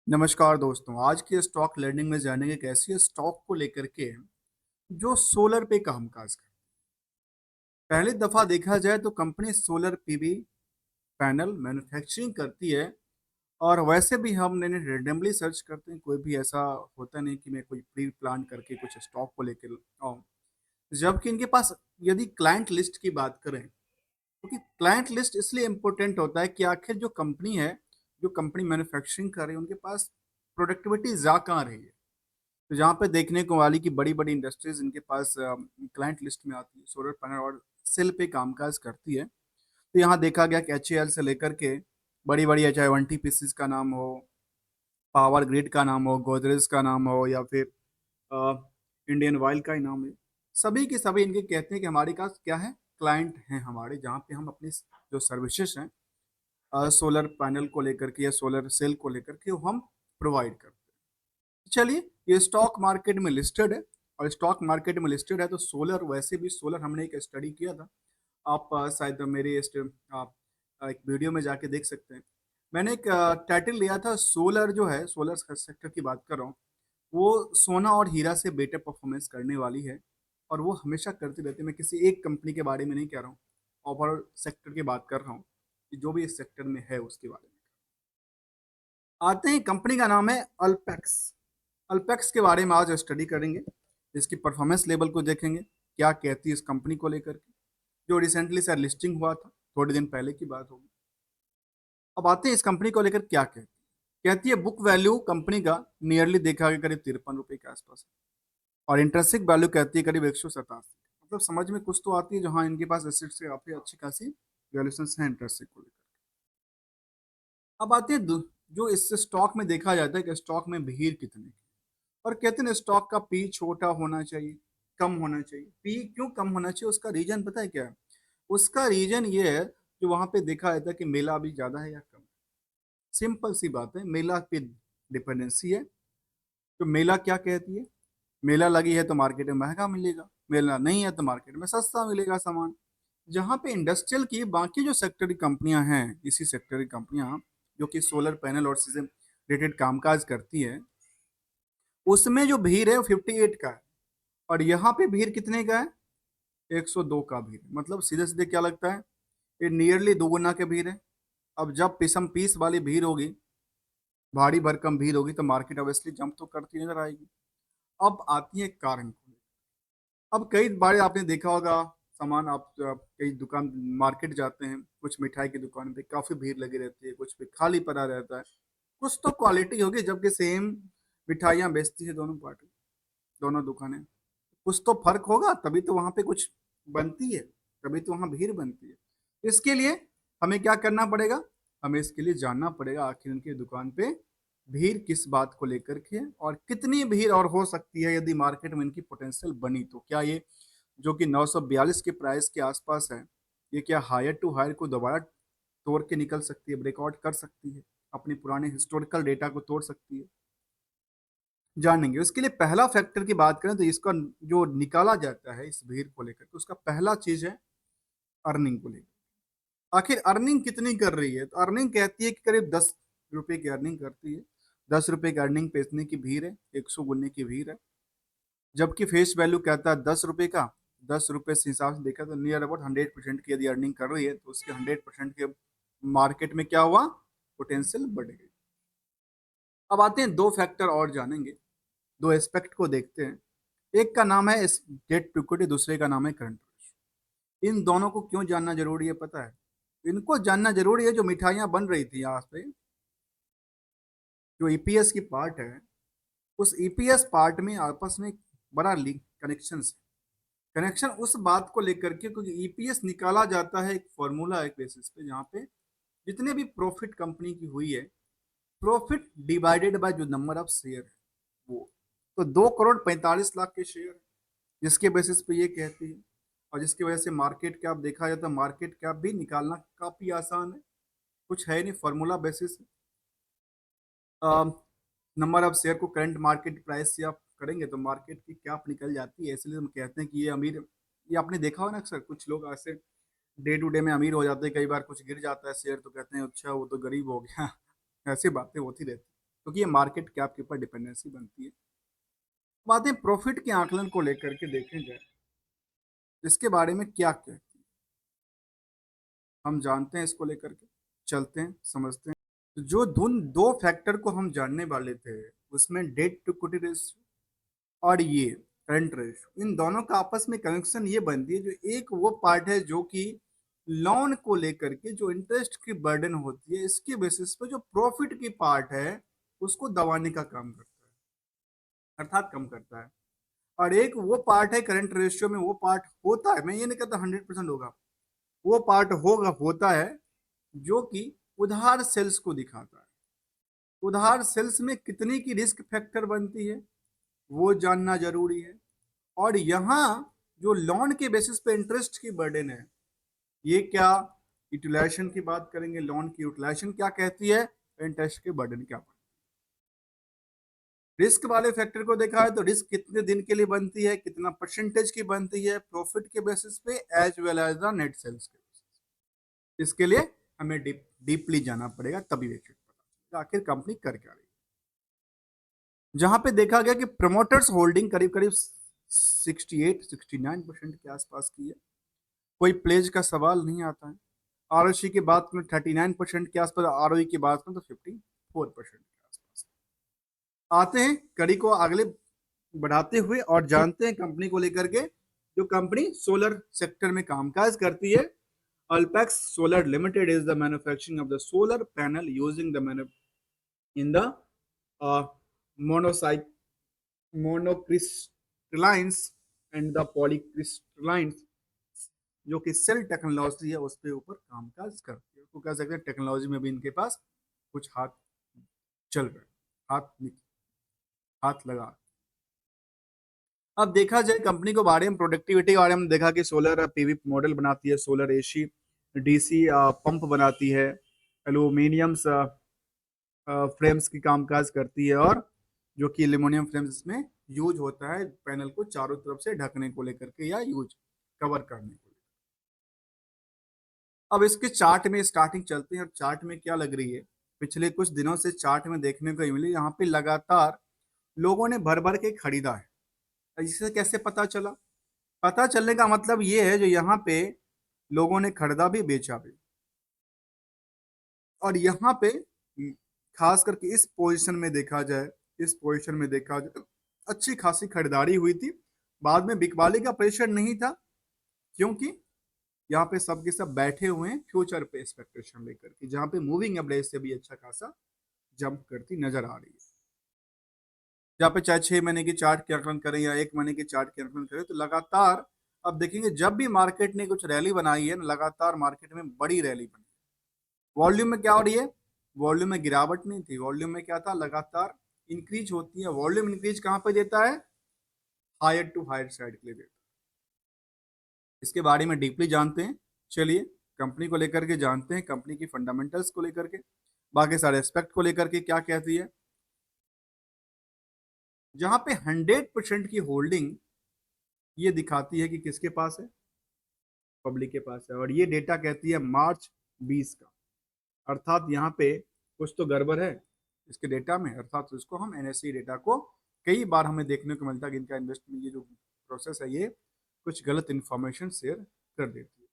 नमस्कार दोस्तों। आज की स्टॉक लर्निंग में जानेंगे कैसे स्टॉक को लेकर के जो सोलर पे कामकाज कर। पहली दफा देखा जाए तो company solar PV panel manufacturing करती है। और वैसे भी हम रेंडमली सर्च करते हैं, कोई भी ऐसा होता नहीं कि मैं कोई प्री प्लान करके कुछ स्टॉक को लेकर आऊं। जबकि इनके पास यदि क्लाइंट लिस्ट की बात करें, क्योंकि क्लाइंट लिस्ट इसलिए इम्पोर्टेंट होता है कि आखिर जो कंपनी है, जो कंपनी मैन्युफैक्चरिंग कर रही है, उनके पास प्रोडक्टिविटी जा कहाँ रही है। तो जहाँ पे देखने को वाली कि बड़ी बड़ी इंडस्ट्रीज इनके पास क्लाइंट लिस्ट में आती है, सोलर पैनल और सेल पे कामकाज करती है। तो यहाँ देखा गया कि एच से लेकर के बड़ी बड़ी चाहे वन टी पीसीज का नाम हो, पावर ग्रिड का नाम हो, गोदरेज का नाम हो, या फिर इंडियन ऑयल का ही नाम है, सभी के सभी इनके कहते हैं कि हमारे पास क्या है, क्लाइंट हैं हमारे, जहाँ पे हम अपनी जो सर्विसेज हैं सोलर पैनल को लेकर के या सोलर सेल को लेकर के वो हम प्रोवाइड करते हैं। चलिए, ये स्टॉक मार्केट में लिस्टेड है। और स्टॉक मार्केट में लिस्टेड है तो सोलर, वैसे भी सोलर हमने एक स्टडी किया था। आप शायद मेरे आप एक वीडियो में जाके देख सकते हैं। मैंने एक टाइटल लिया था, सोलर जो है, सोलर सेक्टर की बात कर रहा हूँ, वो सोना और हीरा से बेटर परफॉर्मेंस करने वाली है। और वो हमेशा करती रहती है। मैं किसी एक कंपनी के बारे में नहीं कह रहा हूँ, ओवरऑल सेक्टर की बात कर रहा हूँ कि जो भी इस सेक्टर में है उसके बारे में। आते हैं, कंपनी का नाम है अल्पेक्स। अल्पेक्स के बारे में आज स्टडी करेंगे, इसकी परफॉर्मेंस लेवल को देखेंगे, क्या कहती है इस कंपनी को लेकर के, जो रिसेंटली सर लिस्टिंग हुआ था, थोड़े दिन पहले की बात होगी। अब आते हैं इस कंपनी को लेकर क्या कहती है। कहती है बुक वैल्यू कंपनी का नियरली देखा गया करीब 53 रुपए के आसपास है। और इंटरेंसिक वैल्यू कहती है करीब 187। मतलब समझ में कुछ तो आती है, जहाँ इनके पास एसेट से काफी अच्छी खासी वैल्यूएशन है इंटरेंसिक को लेकर। अब आते हैं जो इस स्टॉक में देखा जाता है कि स्टॉक में भीड़ कितनी है। और कहते हैं स्टॉक का पी छोटा होना चाहिए, कम होना चाहिए। पी क्यों कम होना चाहिए, उसका रीजन पता है क्या है? उसका रीजन ये है कि वहां पे देखा जाता है कि मेला अभी ज्यादा है या कम। सिंपल सी बात है, मेला पे डिपेंडेंसी है। तो मेला क्या कहती है, मेला लगी है तो मार्केट में महंगा मिलेगा, मेला नहीं है तो मार्केट में सस्ता मिलेगा सामान। जहाँ पे इंडस्ट्रियल की बाकी जो सेक्टर की कंपनियां हैं, इसी सेक्टर की कंपनियां जो कि सोलर पैनल और से रिलेटेड कामकाज करती है, उसमें जो भीड़ है वो 58 का है। और यहाँ पे भीड़ कितने का है, 102 का भीड़। मतलब सीधे सीधे क्या लगता है, ये नियरली दोगुना के भीड़ है। अब जब पिसम पीस वाली भीड़ होगी, भारी भरकम भीड़ होगी, तो मार्केट ऑब्वियसली जंप तो करती नजर आएगी। अब आती है कारण को। अब कई बार आपने देखा होगा, सामान आप कई दुकान मार्केट जाते हैं, कुछ मिठाई की दुकान पे काफी भीड़ लगी रहती है, कुछ पे खाली पड़ा रहता है। कुछ तो क्वालिटी होगी, जबकि सेम मिठाइयाँ बेचती है दोनों पार्टी, दोनों दुकानें। कुछ तो फर्क होगा, तभी तो वहां पे कुछ बनती है, तभी तो वहां भीड़ बनती है। इसके लिए हमें क्या करना पड़ेगा, हमें इसके लिए जानना पड़ेगा आखिर उनकी दुकान पे भीड़ किस बात को लेकर के है, और कितनी भीड़ और हो सकती है यदि मार्केट में इनकी पोटेंशियल बनी तो। क्या ये जो कि 942 के प्राइस के आसपास है, ये क्या हायर टू हायर को दोबारा तोड़ के निकल सकती है, ब्रेकआउट कर सकती है, अपने पुराने हिस्टोरिकल डेटा को तोड़ सकती है? जानेंगे। उसके लिए पहला फैक्टर की बात करें तो इसका जो निकाला जाता है इस भीड़ को लेकर, तो उसका पहला चीज है अर्निंग को लेकर। आखिर अर्निंग कितनी कर रही है, तो अर्निंग कहती है कि करीब 10 रुपए की अर्निंग करती है। 10 रुपए की अर्निंग बेचने की भीड़ है, 100 गुने की भीड़ है। जबकि फेस वैल्यू कहता है 10 रुपए का। 10 रुपए से हिसाब से देखा तो नियर अबाउट 100% की यदि अर्निंग कर रही है, तो उसके 100% के मार्केट में क्या हुआ, पोटेंशियल बढ़ गई। अब आते हैं दो फैक्टर और जानेंगे, दो एस्पेक्ट को देखते हैं। एक का नाम है डेट टू इक्विटी, दूसरे का नाम है करंट रेशियो। इन दोनों को क्यों जानना जरूरी है पता है? इनको जानना जरूरी है, जो मिठाइयाँ बन रही थी यहाँ पे, जो ईपीएस की पार्ट है, उस ईपीएस पार्ट में आपस में एक बड़ा कनेक्शन है। कनेक्शन उस बात को लेकर के, क्योंकि ईपीएस निकाला जाता है एक फॉर्मूला, एक बेसिस पे, जहाँ पे जितने भी प्रॉफिट कंपनी की हुई है, प्रॉफिट डिवाइडेड बाय जो नंबर ऑफ शेयर है वो। तो 2,45,00,000 के शेयर है, जिसके बेसिस पे ये कहती है। और जिसकी वजह से मार्केट कैप देखा जाए तो मार्केट कैप भी निकालना काफी आसान है, कुछ है नहीं, formula basis. Number of share को करंट मार्केट प्राइस से आप करेंगे तो मार्केट की कैप निकल जाती है। इसलिए हम कहते हैं कि ये अमीर, ये आपने देखा हो ना, अक्सर कुछ लोग ऐसे डे टू डे में अमीर हो जाते हैं, कई बार कुछ गिर जाता है शेयर तो कहते हैं अच्छा वो तो गरीब हो गया। ऐसी बातें होती रहती। क्योंकि ये मार्केट कैप के ऊपर डिपेंडेंसी बनती है। बातें प्रॉफिट के आकलन को लेकर के देखें जाए, इसके बारे में क्या कहते हैं हम जानते हैं, इसको लेकर के चलते हैं, समझते हैं। तो जो दो फैक्टर को हम जानने वाले थे, उसमें डेट टू इक्विटी रेशियो और ये करंट रेशियो, इन दोनों का आपस में कनेक्शन ये बनती है, जो एक वो पार्ट है जो कि लोन को लेकर के जो इंटरेस्ट की बर्डन होती है, इसके बेसिस पे जो प्रॉफिट की पार्ट है उसको दबाने का काम करता है, अर्थात कम करता है। और एक वो पार्ट है करंट रेशियो में, वो पार्ट होता है, मैं ये नहीं कहता 100% होगा, वो पार्ट होता है जो कि उधार सेल्स को दिखाता है। उधार सेल्स में कितनी की रिस्क फैक्टर बनती है वो जानना जरूरी है। और यहाँ जो लोन के बेसिस पे इंटरेस्ट की बर्डन है, ये क्या यूटिलाइजेशन की बात करेंगे, लोन की यूटिलाइजेशन क्या कहती है, इंटरेस्ट के बर्डन क्या बनती है। रिस्क वाले फैक्टर को देखा है तो रिस्क कितने दिन के लिए बनती है, कितना परसेंटेज की बनती है, प्रॉफिट के बेसिस पे as well as the net sales के बेसिस। इसके लिए हमें डीपली जाना पड़ेगा, तभी ये चीज पता चलेगा आखिर कंपनी कर क्या रही है। जहां पे देखा गया कि प्रमोटर्स होल्डिंग करीब करीब 68-69% के आसपास की है, कोई प्लेज का सवाल नहीं आता है। आरओसी की बात में 39% के आसपास, आरओई की बात में तो 54% के आसपास। आते हैं कड़ी को अगले बढ़ाते हुए और जानते हैं कंपनी को लेकर के। जो कंपनी सोलर सेक्टर में कामकाज करती है, Alpex solar limited is the manufacturing of the solar panel using the in the मोनोसाइक मोनोक्रिस्टलाइंस एंड द पॉलीक्रिस्टलाइंस, जो कि सेल टेक्नोलॉजी है उस पे ऊपर कामकाज करती है। तो कह सकते हैं टेक्नोलॉजी में भी इनके पास कुछ हाथ चल रहे, हाथ हाथ लगा। अब देखा जाए कंपनी को बारे में, प्रोडक्टिविटी के बारे में देखा कि सोलर पीवी मॉडल बनाती है, सोलर एसी डीसी पंप बनाती है, एल्यूमिनियम फ्रेम्स की कामकाज करती है, और जो कि एल्यूमिनियम फ्रेम्स इसमें यूज होता है पैनल को चारों तरफ से ढकने को लेकर के या यूज कवर करने को। अब इसके चार्ट में स्टार्टिंग चलते हैं, और चार्ट में क्या लग रही है, पिछले कुछ दिनों से चार्ट में देखने को मिली, यहाँ पे लगातार लोगों ने भर भर के खरीदा है। इससे कैसे पता चला? पता चलने का मतलब ये है जो यहाँ पे लोगों ने खरीदा भी बेचा भी, और यहाँ पे खास करके इस पोजीशन में देखा जाए, इस पोजीशन में देखा जाए अच्छी खासी खरीदारी हुई थी। बाद में बिकवाली का प्रेशर नहीं था, क्योंकि यहाँ पे सबके सब बैठे हुए हैं फ्यूचर पे एक्सपेक्टेशन लेकर के, जहाँ पे मूविंग एवरेज से भी अच्छा खासा जंप करती नजर आ रही है। जहाँ पे चाहे 6 महीने की चार्ट के आकलन करें या 1 महीने की चार्ट के आकलन करें, तो लगातार अब देखेंगे जब भी मार्केट ने कुछ रैली बनाई है, लगातार मार्केट में बड़ी रैली बनी। वॉल्यूम में क्या हो रही है? वॉल्यूम में गिरावट नहीं थी, वॉल्यूम में क्या था, लगातार इंक्रीज होती है। वॉल्यूम इंक्रीज कहाँ पे देता है? हायर टू हायर साइड के लिए देता है। इसके बारे में डीपली जानते हैं, चलिए कंपनी को लेकर के जानते हैं, कंपनी की फंडामेंटल्स को लेकर के, बाकी सारे एस्पेक्ट को लेकर के क्या कहती है। जहां पे 100% की होल्डिंग ये दिखाती है कि किसके पास है, पब्लिक के पास है, और ये डेटा कहती है मार्च 20 का, अर्थात यहाँ पे कुछ तो गड़बड़ है इसके डेटा में, अर्थात इसको हम एनएसई डेटा को कई बार हमें देखने को मिलता है कि इनका इन्वेस्टमेंट ये जो प्रोसेस है ये कुछ गलत इंफॉर्मेशन शेयर कर देती है।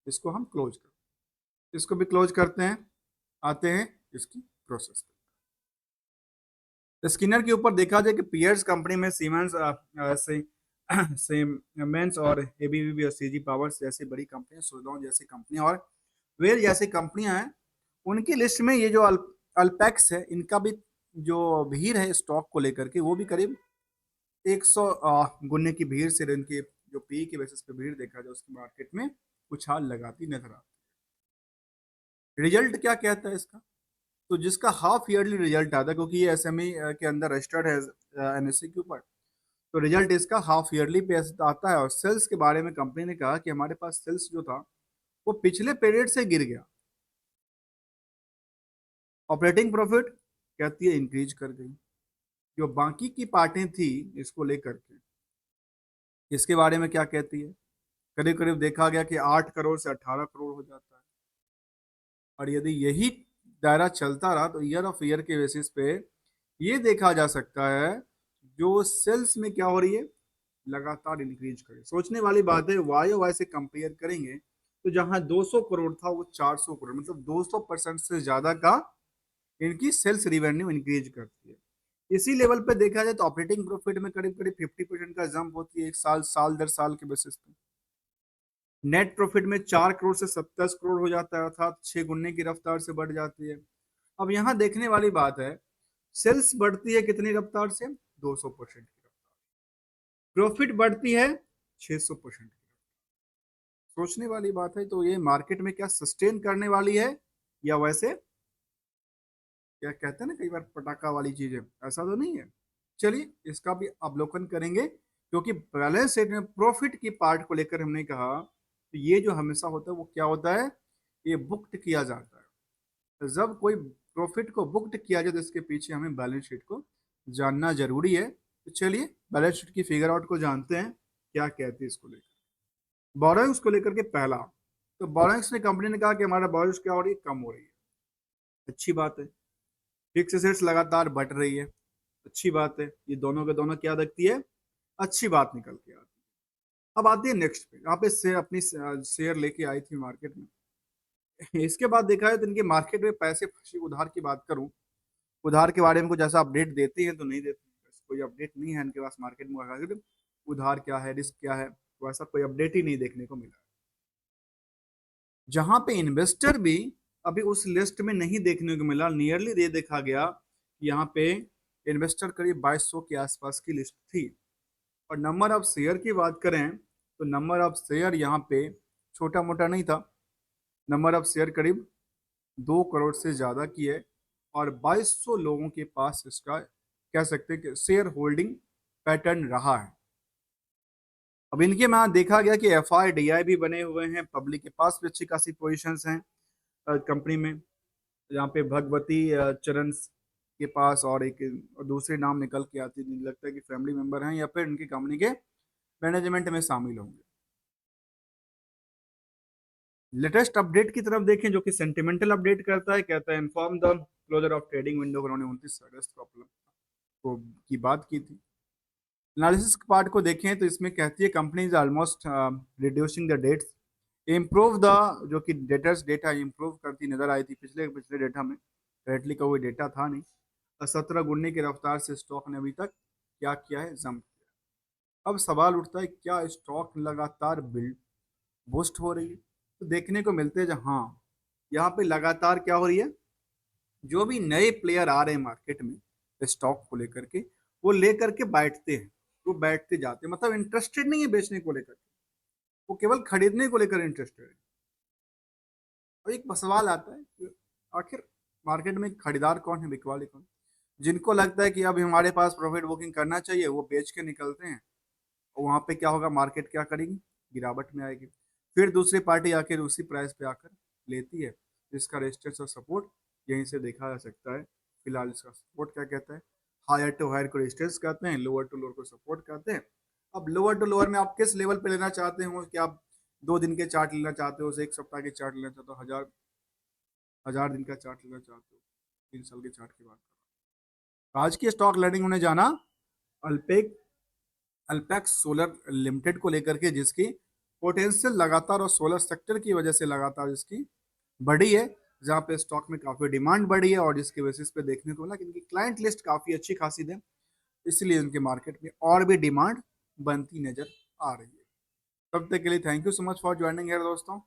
इसको हम क्लोज करते हैं, इसको भी क्लोज करते हैं। आते हैं इसकी प्रोसेस पे। स्किनर के ऊपर देखा जाए कि पियर्स कंपनी में सीमेंस सीमेंस और एबीबी और सीजी पावर्स जैसी बड़ी कंपनियां, सुजलॉन जैसी कंपनियां और वेल जैसी कंपनियां हैं, उनकी लिस्ट में ये जो अल्पेक्स है, इनका भी जो भीड़ है स्टॉक को लेकर के वो भी करीब 100 गुने की भीड़ से, इनकी जो पी के बेसिस पे भीड़ देखा जाए उसकी मार्केट में उछाल लगाती नजर आती है। रिजल्ट क्या कहता है इसका? तो जिसका हाफ ईयरली रिजल्ट आता है, क्योंकि ये एसएमई के अंदर रजिस्टर्ड है एनएससी के ऊपर, तो रिजल्ट इसका हाफ ईयरली पे आता है। और सेल्स के बारे में कंपनी ने कहा कि हमारे पास सेल्स जो था वो पिछले पीरियड से गिर गया। ऑपरेटिंग प्रॉफिट कहती है इंक्रीज कर गई। जो बाकी की पार्टें थी इसको लेकर के, इसके बारे में क्या कहती है? करीब करीब देखा गया कि 8 करोड़ से 18 करोड़ हो जाता है। और यदि यही दायरा चलता रहा तो ईयर ऑफ ईयर के बेसिस पे ये देखा जा सकता है जो सेल्स में क्या हो रही है, लगातार इंक्रीज करे। सोचने वाली बात है, वाई वाई से कंपेयर करेंगे तो जहां 200 करोड़ था वो 400 करोड़, मतलब 200% से ज्यादा का इनकी सेल्स रिवेन्यू इंक्रीज करती है। इसी लेवल पे देखा जाए तो ऑपरेटिंग प्रॉफिट में करीब करीब 50% का जंप होती है एक साल साल दर साल के बेसिस पे। नेट प्रॉफिट में 4 करोड़ से 27 करोड़ हो जाता है, अर्थात 6 गुने की रफ्तार से बढ़ जाती है। अब यहाँ देखने वाली बात है, सेल्स बढ़ती है कितनी रफ्तार से, 200% की रफ्तार। प्रॉफिट बढ़ती है 600% की। सोचने वाली बात है, तो ये मार्केट में क्या सस्टेन करने वाली है, या वैसे क्या कहते हैं ना कई बार पटाखा वाली चीज है, ऐसा तो नहीं है। चलिए इसका भी अवलोकन करेंगे, क्योंकि बैलेंस शीट में प्रॉफिट की पार्ट को लेकर हमने कहा तो ये जो हमेशा होता है वो क्या होता है, ये बुक्ड किया जाता है। तो जब कोई प्रॉफिट को बुक्ड किया जाए तो इसके पीछे हमें बैलेंस शीट को जानना जरूरी है। तो चलिए बैलेंस शीट की फिगर आउट को जानते हैं, क्या कहती है इसको लेकर। बोरोइंग्स को लेकर के पहला, तो बोरोइंग्स ने कंपनी ने कहा कि हमारा बोरोइंग्स क्या हो रही है, कम हो रही है। अच्छी बात है। फिक्स एसेट्स लगातार बढ़ रही है, अच्छी बात है। ये दोनों के दोनों क्या दिखती है, अच्छी बात निकल के आती है। अब आती है नेक्स्ट पे, यहाँ पे शेयर अपनी शेयर लेके आई थी मार्केट में। इसके बाद देखा है तो इनके मार्केट में पैसे फंसी। उधार की बात करूं, उधार के बारे में कुछ ऐसा अपडेट देती है तो नहीं देती, कोई अपडेट नहीं है इनके पास मार्केट में। उधार क्या है, रिस्क क्या है, वैसा कोई अपडेट ही नहीं देखने को मिला। जहां पे इन्वेस्टर भी अभी उस लिस्ट में नहीं देखने को मिला, नियरली ये देखा गया कि यहाँ पे इन्वेस्टर करीब 2200 के आसपास की लिस्ट थी। और नंबर ऑफ शेयर की बात करें तो नंबर ऑफ शेयर यहाँ पे छोटा मोटा नहीं था। नंबर ऑफ शेयर करीब 2 करोड़ से ज्यादा की है, और 2200 लोगों के पास इसका कह सकते हैं कि शेयर होल्डिंग पैटर्न रहा है। अब इनके में यहाँ देखा गया कि एफ आई डी आई भी बने हुए हैं, पब्लिक के पास भी अच्छी खासी पोजिशन हैं कंपनी में। यहाँ पे भगवती चरण के पास और एक और दूसरे नाम निकल के आती है, लगता है कि फैमिली मेंबर हैं या फिर उनकी कंपनी के मैनेजमेंट में शामिल होंगे। लेटेस्ट अपडेट की तरफ देखें जो कि सेंटिमेंटल अपडेट करता है, कहता है inform the closure of trading window, उन्होंने 29 अगस्त को की बात की थी। एनालिसिस पार्ट को देखें तो इसमें कहती है company is almost reducing the debts, improve the, जो कि डेटर्स डेटा इम्प्रूव करती नजर आई थी पिछले पिछले डेटा में। करेक्टली का कोई डेटा था नहीं। और 17 गुने की रफ्तार से स्टॉक ने अभी तक क्या किया है, जंप किया। अब सवाल उठता है क्या स्टॉक लगातार बिल्ड बूस्ट हो रही है, तो देखने को मिलते हैं जहाँ यहाँ पे लगातार क्या हो रही है, जो भी नए प्लेयर आ रहे हैं मार्केट में स्टॉक को लेकर के, वो लेकर के बैठते हैं, वो बैठते जाते हैं, मतलब इंटरेस्टेड नहीं है बेचने को लेकर, वो केवल खरीदने को लेकर इंटरेस्टेड है। और एक सवाल आता है कि आखिर मार्केट में खरीदार कौन है, बिकवाली कौन। जिनको लगता है कि अब हमारे पास प्रॉफिट बुकिंग करना चाहिए वो बेच के निकलते हैं, और वहां पे क्या होगा, मार्केट क्या करेगी, गिरावट में आएगी। फिर दूसरी पार्टी आकर उसी प्राइस पे आकर लेती है, जिसका रेजिस्टेंस और सपोर्ट यहीं से देखा जा सकता है। फिलहाल इसका सपोर्ट क्या कहता है, हायर टू हायर को रेजिस्टेंस कहते हैं, लोअर टू लोअर को सपोर्ट कहते हैं। अब लोअर टू लोअर में आप किस लेवल पे लेना चाहते हो, कि आप 2 दिन के चार्ट लेना चाहते हो, एक सप्ताह के चार्ट लेना चाहते हो, 1000 दिन का चार्ट लेना चाहते हो, 3 साल के चार्ट की बात करो। आज की स्टॉक लर्निंग होने जाना अल्पेक अल्पैक्स सोलर लिमिटेड को लेकर के, जिसकी पोटेंशियल लगातार और सोलर सेक्टर की वजह से लगातार इसकी बढ़ी है, जहाँ पे स्टॉक में काफी डिमांड बढ़ी है, और जिसके बेसिस पे देखने को मिला कि इनकी क्लाइंट लिस्ट काफी अच्छी खासी है, इसलिए इनके मार्केट में और भी डिमांड बनती नजर आ रही है। तब तक के लिए thank you so much for joining है दोस्तों।